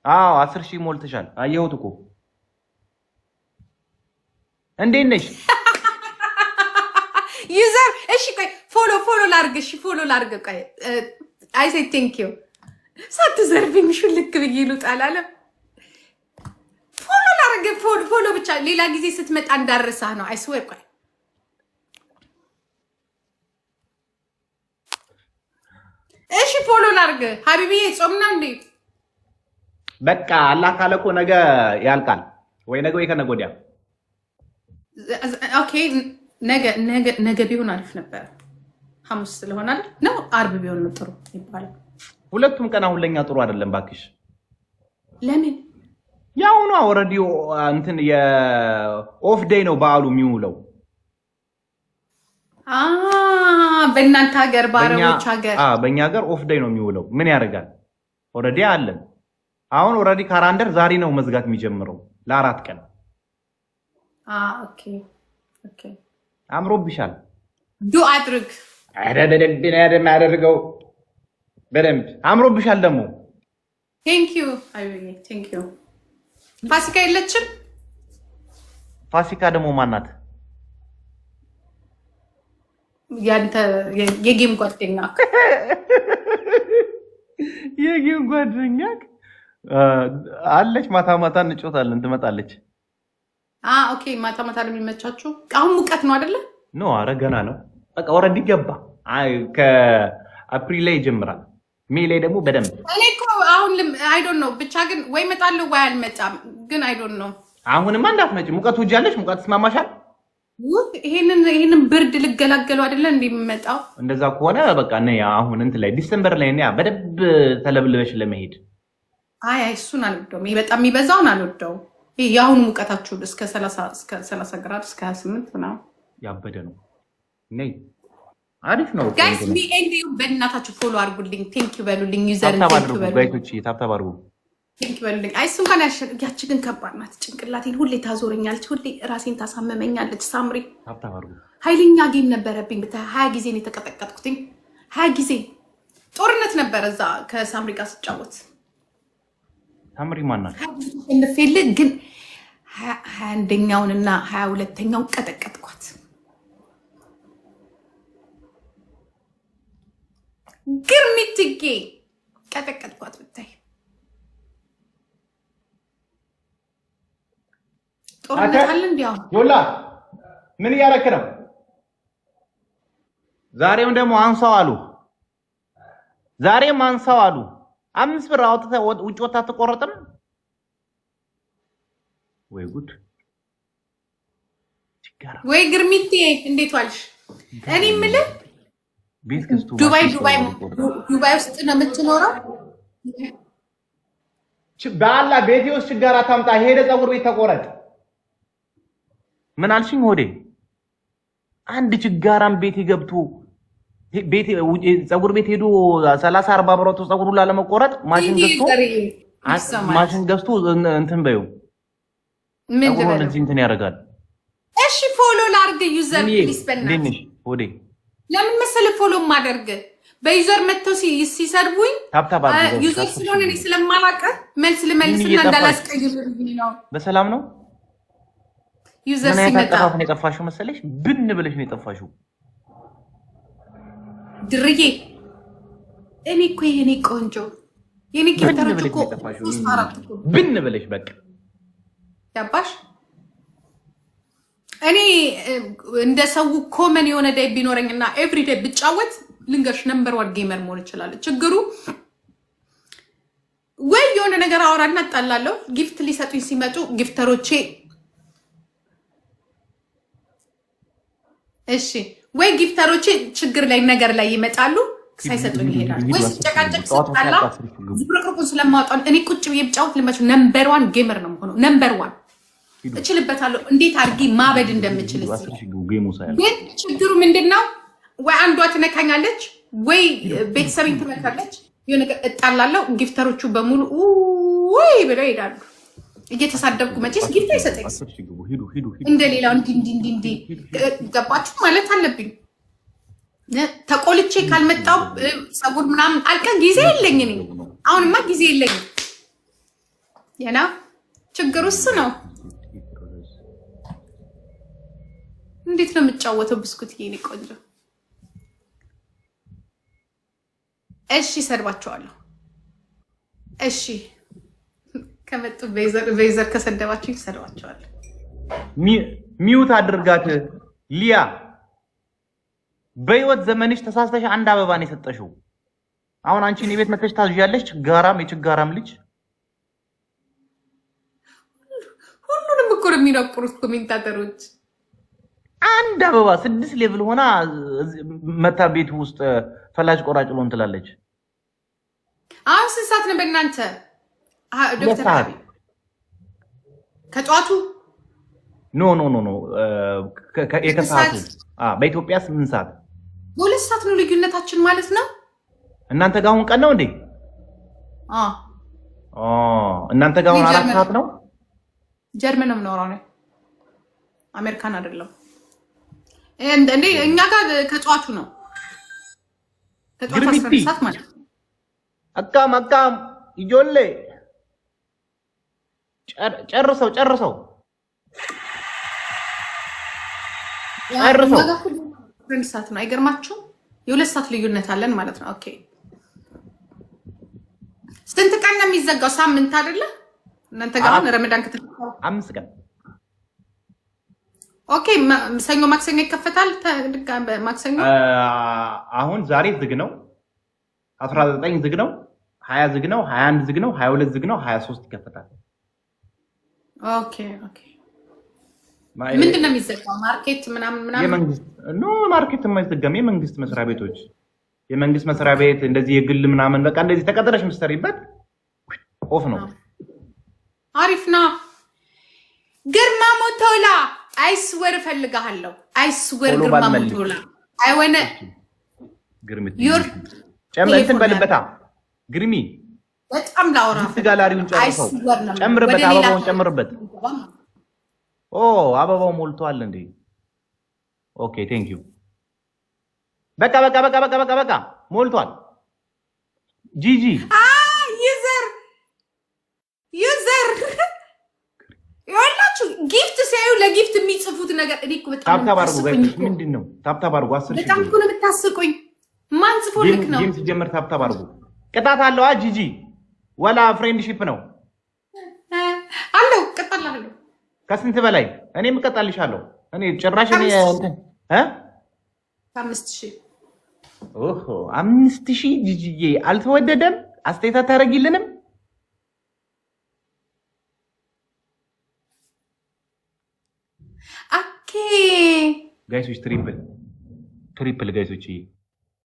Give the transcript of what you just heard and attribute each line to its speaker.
Speaker 1: አዎ 10,000 ሞልተሻል። አየሁት እኮ እንዴት ነሽ?
Speaker 2: ዩዘር እሺ፣ ቆይ ፎሎ ላርግ። እሺ ፎሎ ላርግ። ቆይ አይ ሴ ቴንክ ዩ። ሳትዘርፊኝ ልክ ብዬ ልውጣል አለ። ፎሎ ላርግ። ፎሎ ብቻ ሌላ ጊዜ ስትመጣ እንዳረሳህ ነው። አይ ስዌር። ቆይ እሺ ፎሎ ላርግ። ሀቢብዬ ጾም ነው እንዴ?
Speaker 1: በቃ አላህ ካለ እኮ ነገ ያልቃል። ወይ ነገ ወይ ከነገ ወዲያ።
Speaker 2: ኦኬ ነገ ቢሆን አሪፍ ነበር። ሐሙስ ስለሆነ አይደል ነው? አርብ ቢሆን ነው ጥሩ ይባላል።
Speaker 1: ሁለቱም ቀን አሁን ለኛ ጥሩ አይደለም ባክሽ።
Speaker 2: ለምን?
Speaker 1: ያው ነው ኦሬዲ እንትን የኦፍ ዴይ ነው በዓሉ የሚውለው።
Speaker 2: በእናንተ ሀገር በአረቦች ሀገር
Speaker 1: በእኛ ሀገር ኦፍ ዴይ ነው የሚውለው። ምን ያደርጋል? ኦሬዲ አለን። አሁን ኦሬዲ ካራንደር ዛሬ ነው መዝጋት የሚጀምረው ለ4 ቀን።
Speaker 2: ኦኬ
Speaker 1: አምሮብሻል።
Speaker 2: ዱአ አድርግ።
Speaker 1: በደንብ ነው ያደርገው። በደንብ አምሮብሻል ደግሞ።
Speaker 2: ቴንክ ዩ አይዬ ቴንክ ዩ። ፋሲካ የለችም?
Speaker 1: ፋሲካ ደግሞ ማናት?
Speaker 2: ያንተ የጌም ጓደኛ
Speaker 1: የጌም ጓደኛ አለች። ማታ ማታ እንጮታለን፣ ትመጣለች።
Speaker 2: ኦኬ ማታ ማታ ለሚመቻችሁ። አሁን ሙቀት ነው አይደለ?
Speaker 1: ኖ አረ ገና ነው። በቃ ኦሬዲ ገባ። ከአፕሪል ላይ ይጀምራል። ሜይ ላይ ደግሞ በደንብ
Speaker 2: እኔ እኮ አሁን አይ ዶንት ኖ ብቻ ግን ወይ እመጣለሁ ወይ አልመጣም። ግን አይ ዶንት ኖ።
Speaker 1: አሁንማ እንዳትመጪ። ሙቀቱ እጃለሽ። ሙቀት ተስማማሻል?
Speaker 2: ይሄንን ብርድ ልገላገሉ አይደለ እንደሚመጣው።
Speaker 1: እንደዛ ከሆነ በቃ ነይ። አሁን እንትን ላይ ዲሰምበር ላይ ነይ በደንብ ተለብልበሽ ለመሄድ።
Speaker 2: አይ እሱን አልወደውም። ይሄ በጣም የሚበዛውን አልወደውም። ይሄ የአሁኑ ሙቀታችሁ እስከ 30 ግራድ እስከ 28 ምናምን
Speaker 1: ያበደ ነው። ነይ አሪፍ ነው
Speaker 2: ጋይስ። ሚ ኤንድ ዩ በእናታችሁ ፎሎ አድርጉልኝ። ቴንክ ዩ በሉልኝ። ዩዘር ቴንክ ዩ በሉልኝ።
Speaker 1: ጋይቶች ታብታብ አድርጉ።
Speaker 2: ቴንክ ዩ በሉልኝ። አይ እሱን ካን ያቺ ግን ከባድ ናት። ጭንቅላቴን ሁሌ ታዞረኛለች፣ ሁሌ ራሴን ታሳመመኛለች። ሳምሪ
Speaker 1: ታብታብ አድርጉ።
Speaker 2: ኃይለኛ ጌም ነበረብኝ። ብታይ 20 ጊዜ ነው የተቀጠቀጥኩትኝ። 20 ጊዜ ጦርነት ነበረ እዛ ከሳምሪ ጋር ስጫወት።
Speaker 1: ሳምሪ ማናት?
Speaker 2: እንፈል ግን 21ኛውንና 22ኛውን ቀጠቀጥኳት። ግርሚትጌ ቀጠቀጥኳት። ብታይ ጦርነት አለ እንዲያው
Speaker 1: ዮላ ምን እያደረክ ነው? ዛሬም ደግሞ አንሳው አሉ። ዛሬም አንሳው አሉ። 5 ብር አውጥተህ ውጭ ወጣ ተቆረጠም። ወይ ጉድ!
Speaker 2: ወይ ግርሚቴ እንዴት ዋልሽ? እኔ የምልህ ዱባይ ውስጥ ነው የምትኖረው?
Speaker 1: በአላ ቤቴ ውስጥ ችጋራ ታምጣ። ሄደ ፀጉር ቤት ተቆረጥ። ምን አልሽኝ? ሆዴ አንድ ችጋራም ቤት ገብቶ ፀጉር ቤት ሄዶ 30-40 ብር ፀጉሩን ላለመቆረጥ ማሽን ገዝቶ እንትን በይው። ምን ደረሰ? እንትን ያደርጋል።
Speaker 2: እሺ ፎሎ ላርግ። ዩዘር ፕሊስ በእናትሽ
Speaker 1: ሆዴ
Speaker 2: ለምን መሰለ ፎሎ ማደርግ በዩዘር መተው ሲሰርቡኝ ዩዘር ስለሆነ እኔ ስለማላቀ መልስ ልመልስና እንዳላስቀይርልኝ ነው።
Speaker 1: በሰላም ነው።
Speaker 2: ዩዘር ሲመጣ
Speaker 1: ነው የጠፋሽው መሰለሽ። ብን ብለሽ ነው የጠፋሽው።
Speaker 2: ድርዬ እኔ እኮ የኔ ቆንጆ የኔ ኪታረች እኮ
Speaker 1: ብን ብለሽ በቃ
Speaker 2: ያባሽ። እኔ እንደ ሰው ኮመን የሆነ ዳይ ቢኖረኝና ኤቭሪዴይ ብጫወት ልንገርሽ ነምበር 1 ጌመር መሆን ይችላል። ችግሩ ወይ የሆነ ነገር አወራና እጣላለሁ። ጊፍት ሊሰጡኝ ሲመጡ ጊፍተሮቼ እሺ ወይ ጊፍተሮቼ ችግር ላይ ነገር ላይ ይመጣሉ፣ ሳይሰጡኝ ይሄዳሉ። ወይ ሲጨቃጨቅ ስጣላ ዝብርቅርቁን ስለማወጣው እኔ ቁጭ ብዬ ብጫወት ልመች ነምበር 1 ጌመር ነው የምሆነው። ነምበር 1 እችልበታለሁ። እንዴት አድርጌ ማበድ እንደምችል ግን ችግሩ ምንድነው? ወይ አንዷ ትነካኛለች ወይ ቤተሰብኝ ትመካለች። የሆነ ነገር እጣላለሁ። ጊፍተሮቹ በሙሉ ወይ ብለው ይሄዳሉ። እየተሳደብኩ መቼስ ጊፍት አይሰጠኝ እንደሌላው እንዲ ገባችሁ ማለት አለብኝ። ተቆልቼ ካልመጣው ፀጉር ምናምን አልቀ ጊዜ የለኝ። አሁንማ ጊዜ የለኝም። የና ችግሩ እሱ ነው። እንዴት ነው የምጫወተው? ብስኩት የኔ ቆንጆ። እሺ ሰድባቸዋለሁ። እሺ ከመጡ ቤዘር ከሰደባችሁ ይሰድባቸዋለሁ።
Speaker 1: ሚውት አድርጋት ሊያ። በህይወት ዘመንሽ ተሳስተሽ አንድ አበባ ነው የሰጠሽው። አሁን አንቺ እኔ ቤት መተሽ ታዝዣለሽ። ችጋራም የችጋራም ልጅ
Speaker 2: ሁሉንም እኮ ነው የሚናቁሩት ኮሜንታተሮች።
Speaker 1: አንድ አበባ 6 ሌቭል ሆና መታ ቤት ውስጥ ፈላጭ ቆራጭ ሎን ትላለች።
Speaker 2: አሁን ስንት ሰዓት ነው በእናንተ ዶክተር አብይ? ከጧቱ
Speaker 1: ኖ የከሰዓቱ በኢትዮጵያ 8 ሰዓት
Speaker 2: በሁለት ሰዓት ነው ልዩነታችን ማለት ነው።
Speaker 1: እናንተ ጋር አሁን ቀን ነው እንዴ? እናንተ ጋር አሁን 4 ሰዓት ነው።
Speaker 2: ጀርመን ነው የምኖረው ነው፣ አሜሪካን አይደለም። እንዴ እኛ ጋር ከጧቱ ነው። ከጧቱ 12 ሰዓት ማለት ነው።
Speaker 1: አቃም ይጆሌ ጨርሰው ሰዓት ነው። አይገርማችሁም? የሁለት ሰዓት ልዩነት አለን ማለት ነው። ኦኬ ስንት ቀን ነው የሚዘጋው? ሳምንት አይደለ? እናንተ ጋር አሁን ረመዳን ከተፈታ 5 ቀን።
Speaker 2: ኦኬ ሰኞ ማክሰኞ ይከፈታል። ማክሰኞ
Speaker 1: አሁን ዛሬ ዝግ ነው። 19 ዝግ ነው። 20 ዝግ ነው። 21 ዝግ ነው። 22 ዝግ ነው። 23 ይከፈታል።
Speaker 2: ኦኬ ምንድን ነው የሚዘጋው? ማርኬት ምናምን
Speaker 1: የመንግስት ማርኬት የማይዘጋም የመንግስት መስሪያ ቤቶች፣ የመንግስት መስሪያ ቤት እንደዚህ የግል ምናምን በቃ እንደዚህ ተቀጥረሽ የምትሰሪበት ኦፍ ነው።
Speaker 2: አሪፍ ነው። ግርማ ሞቶላ አይስወር እፈልግሃለሁ። አይስወር ግርማ ሞቶላ አይወነ
Speaker 1: ግርምት ጨምረን በልበታ ግርሚ
Speaker 2: በጣም ላውራ
Speaker 1: ጋላሪውን ጨርሰው ጨምርበት፣ አበባውን ጨምርበት። አበባው ሞልቷል እንዴ? ኦኬ ቴንክ ዩ። በቃ ሞልቷል። ጂጂ
Speaker 2: ዩዘር ይኸውላችሁ ጊፍት ሲያዩ ለጊፍት የሚጽፉት ነገር እኔ እኮ በጣም
Speaker 1: ታብታብ አድርጉ ጋይስ። ምንድነው ታብታብ አድርጉ? 10 ሺህ
Speaker 2: በጣም እኮ ነው የምታስቁኝ። ማን ጽፎልክ ነው?
Speaker 1: ጌም ሲጀምር ታብታብ አድርጉ። ቅጣት አለው ጂጂ ወላ ፍሬንድሺፕ ነው
Speaker 2: አለው? ቅጣላለሁ
Speaker 1: ከስንት በላይ እኔም እቀጣልሻለሁ። እኔ ጭራሽ እኔ እንትን
Speaker 2: 5000
Speaker 1: 5000 ጂጂዬ አልተወደደም። አስተያየት አታረጊልንም?
Speaker 2: ኦኬ
Speaker 1: ጋይሶች ትሪፕል ጋይሶች